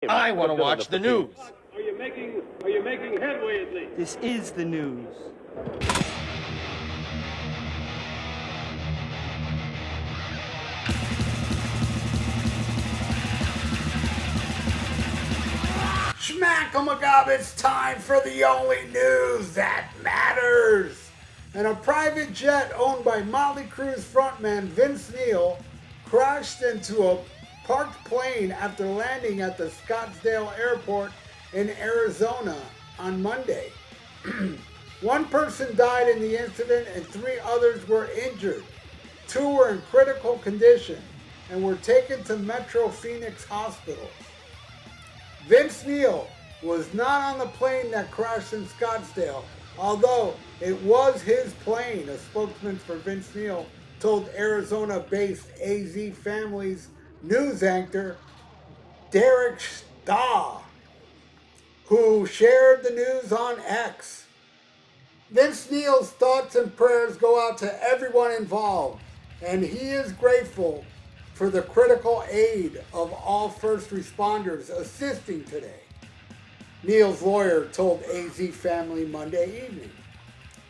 I want to watch the news. Are you making headway at least? This is the news. Schmack-o-magob, it's time for the only news that matters. And a private jet owned by Motley Crue's frontman Vince Neil crashed into a parked plane after landing at the Scottsdale airport in Arizona on Monday. One person died in the incident and 3 others were injured. 2 were in critical condition and were taken to Metro Phoenix hospitals. Vince Neil was not on the plane that crashed in Scottsdale, although it was his plane. A spokesman for Vince Neil told Arizona-based AZ Family's news anchor Derek Stahl, who shared the news on X. Vince Neil's thoughts and prayers go out to everyone involved, and he is grateful for the critical aid of all first responders assisting today, Neil's lawyer told AZ Family Monday evening.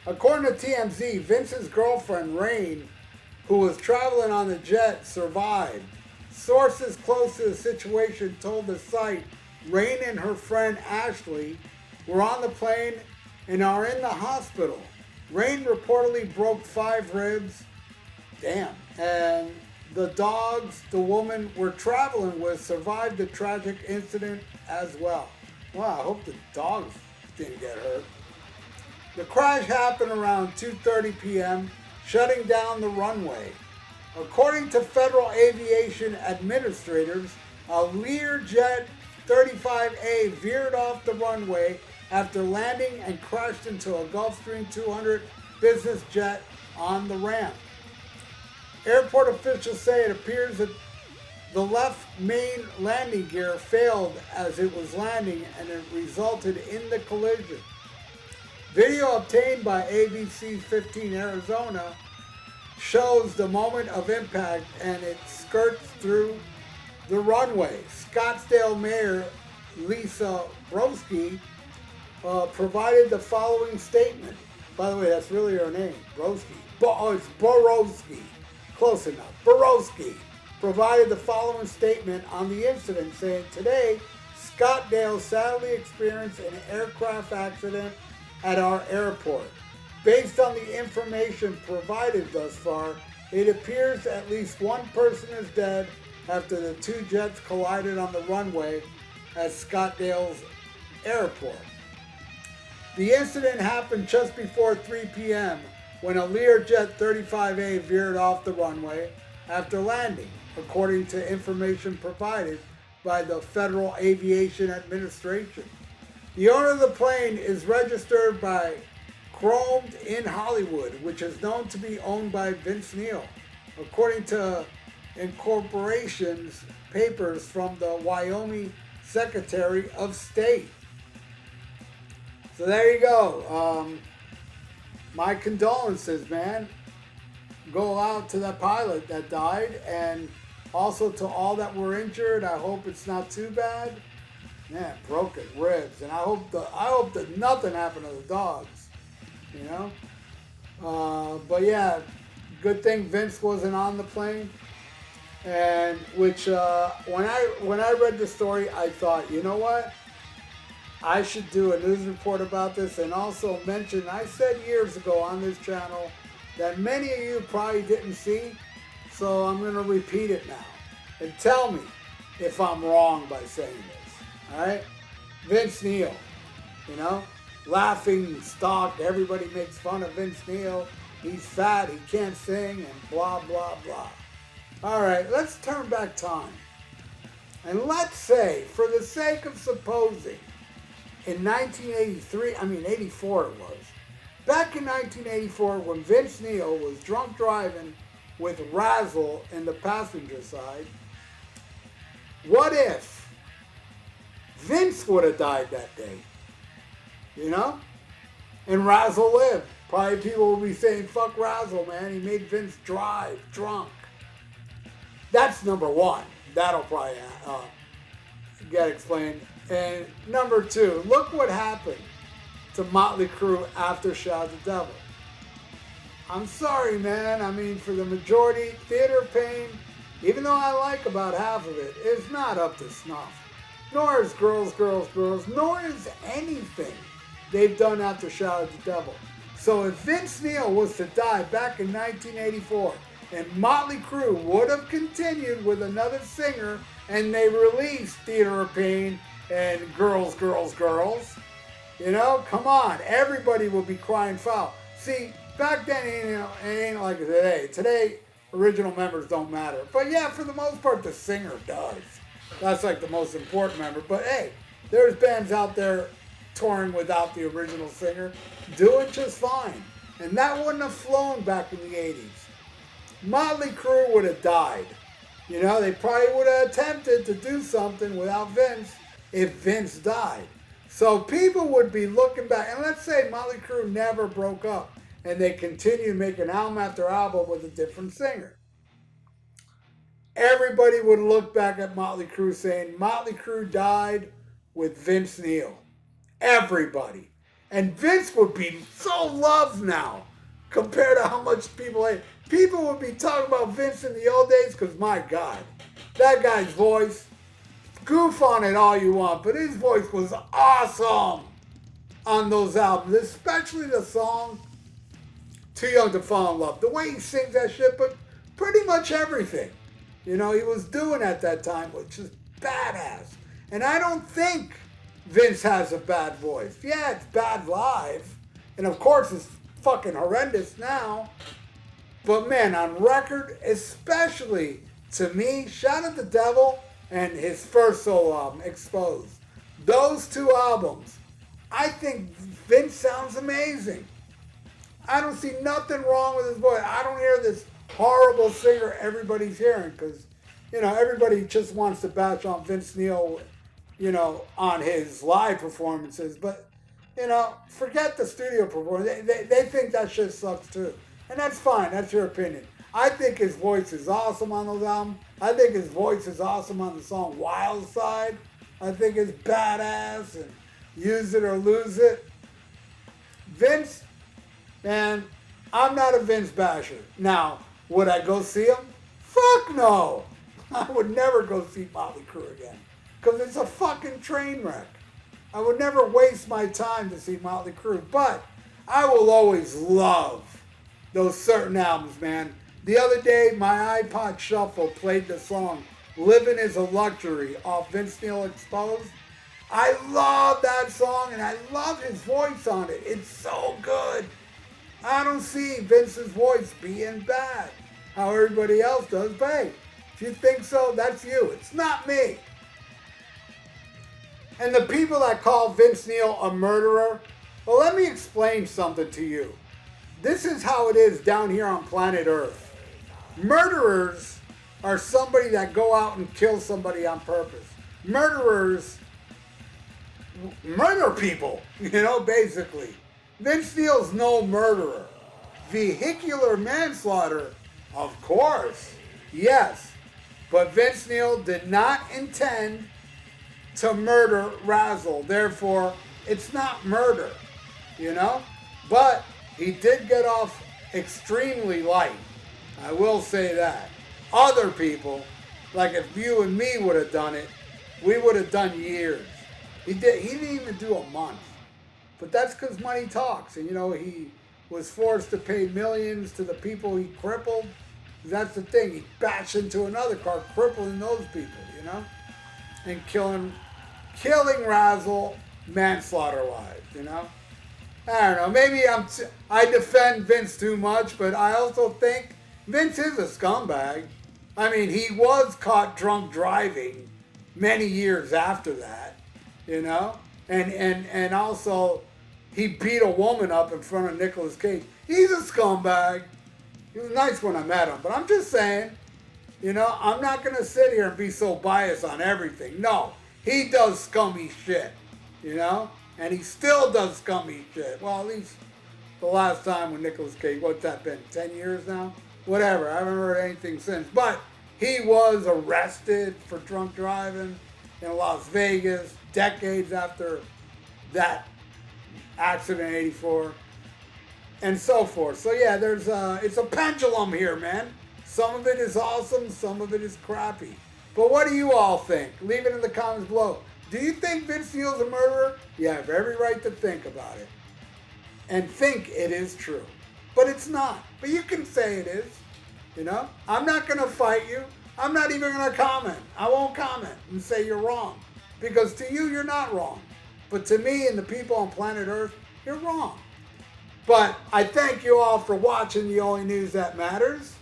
According to TMZ, Vince's girlfriend, Rain, who was traveling on the jet, survived. Sources close to the situation told the site Rain and her friend Ashley were on the plane and are in the hospital. Rain reportedly broke 5 ribs. Damn. And the dogs the woman were traveling with survived the tragic incident as well. Wow, I hope the dogs didn't get hurt. The crash happened around 2:30 p.m., shutting down the runway. According to Federal Aviation administrators, a Learjet 35A veered off the runway after landing and crashed into a Gulfstream 200 business jet on the ramp. Airport officials say it appears that the left main landing gear failed as it was landing and it resulted in the collision. Video obtained by ABC 15 Arizona shows the moment of impact and it skirts through the runway. Scottsdale Mayor Lisa Broski provided the following statement. By the way, that's really her name, Broski. It's Borowski. Close enough. Borowski provided the following statement on the incident, saying, "Today, Scottsdale sadly experienced an aircraft accident at our airport. Based on the information provided thus far, it appears at least 1 person is dead after the 2 jets collided on the runway at Scottsdale's airport." The incident happened just before 3 p.m. when a Learjet 35A veered off the runway after landing, according to information provided by the Federal Aviation Administration. The owner of the plane is registered by Chromed in Hollywood, which is known to be owned by Vince Neil, according to incorporation's papers from the Wyoming Secretary of State. So there you go. My condolences, man. Go out to the pilot that died and also to all that were injured. I hope it's not too bad. Man, broken ribs. And I hope that nothing happened to the dogs, you know? But yeah, good thing Vince wasn't on the plane. And which, when I read the story, I thought, you know what? I should do a news report about this and also mention, I said years ago on this channel that many of you probably didn't see, so I'm going to repeat it now. And tell me if I'm wrong by saying this, all right? Vince Neil, you know, laughing stock, everybody makes fun of Vince Neil. He's fat, he can't sing, and blah, blah, blah. All right, let's turn back time. And let's say, for the sake of supposing, in 84 it was. Back in 1984, when Vince Neil was drunk driving with Razzle in the passenger side, what if Vince would have died that day? You know? And Razzle lived. Probably people will be saying, fuck Razzle, man. He made Vince drive drunk. That's number one. That'll probably get explained. And number two, look what happened to Motley Crue after Shout at the Devil. I'm sorry, man. I mean, for the majority, Theater of Pain, even though I like about half of it, is not up to snuff. Nor is Girls, Girls, Girls, nor is anything they've done after Shout at the Devil. So if Vince Neil was to die back in 1984 and Motley Crue would have continued with another singer and they released Theater of Pain and Girls, Girls, Girls, you know, come on, everybody will be crying foul. See, back then, it ain't like today. Today, original members don't matter. But yeah, for the most part, the singer does. That's like the most important member. But hey, there's bands out there touring without the original singer, doing just fine. And that wouldn't have flown back in the 80s. Motley Crue would have died. You know, they probably would have attempted to do something without Vince if Vince died. So people would be looking back, and let's say Motley Crue never broke up, and they continued making album after album with a different singer. Everybody would look back at Motley Crue saying, Motley Crue died with Vince Neil. Everybody. And Vince would be so loved now compared to how much people hate. People would be talking about Vince in the old days because, my God, that guy's voice, goof on it all you want, but his voice was awesome on those albums, especially the song Too Young to Fall in Love. The way he sings that shit, but pretty much everything, you know, he was doing at that time, which is badass. And I don't think Vince has a bad voice. Yeah, it's bad live, and of course it's fucking horrendous now, but man, on record, especially to me, Shout at the Devil and his first solo album, Exposed. Those two albums, I think Vince sounds amazing. I don't see nothing wrong with his voice. I don't hear this horrible singer everybody's hearing because, you know, everybody just wants to bash on Vince Neil, you know, on his live performances. But, you know, forget the studio performance. They think that shit sucks too. And that's fine. That's your opinion. I think his voice is awesome on those albums. I think his voice is awesome on the song Wild Side. I think it's badass and Use It or Lose It. Vince, man, I'm not a Vince basher. Now, would I go see him? Fuck no. I would never go see Motley Crue again because it's a fucking train wreck. I would never waste my time to see Motley Crue, but I will always love those certain albums, man. The other day, my iPod Shuffle played the song Living is a Luxury off Vince Neil Exposed. I love that song, and I love his voice on it. It's so good. I don't see Vince's voice being bad, how everybody else does, but hey, if you think so, that's you. It's not me. And the people that call Vince Neil a murderer, well, let me explain something to you. This is how it is down here on planet Earth. Murderers are somebody that go out and kill somebody on purpose. Murderers murder people, you know, basically. Vince Neil's no murderer. Vehicular manslaughter, of course, yes. But Vince Neil did not intend to murder Razzle. Therefore, it's not murder, you know? But he did get off extremely light. I will say that. Other people, like if you and me would have done it, we would have done years. He didn't even do a month. But that's because money talks. And, you know, he was forced to pay millions to the people he crippled. That's the thing. He bashed into another car, crippling those people, you know? And killing Razzle manslaughter-wise, you know? I don't know. Maybe I defend Vince too much, but I also think Vince is a scumbag. I mean, he was caught drunk driving many years after that, you know? And also, he beat a woman up in front of Nicolas Cage. He's a scumbag. He was nice when I met him, but I'm just saying, you know, I'm not going to sit here and be so biased on everything. No, he does scummy shit, you know? And he still does scummy shit. Well, at least the last time with Nicolas Cage, what's that been, 10 years now? Whatever, I haven't heard anything since. But he was arrested for drunk driving. in Las Vegas, decades after that accident in '84, and so forth. So yeah, it's a pendulum here, man. Some of it is awesome, some of it is crappy. But what do you all think? Leave it in the comments below. Do you think Vince Neil's a murderer? You have every right to think about it. And think it is true. But it's not. But you can say it is. You know? I'm not going to fight you. I'm not even going to comment. I won't comment and say you're wrong. Because to you, you're not wrong. But to me and the people on planet Earth, you're wrong. But I thank you all for watching The Only News That Matters.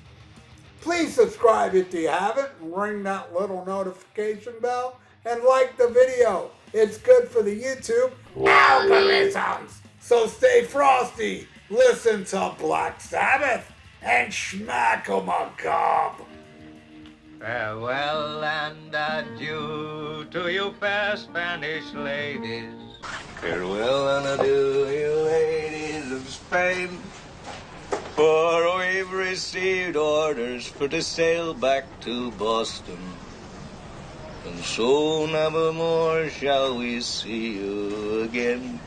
Please subscribe if you haven't. Ring that little notification bell. And like the video. It's good for the YouTube algorithms. So stay frosty. Listen to Black Sabbath. And smack 'em a gob. Farewell and adieu to you fair Spanish ladies. Farewell and adieu, you ladies of Spain. For we've received orders for to sail back to Boston. And so never more shall we see you again.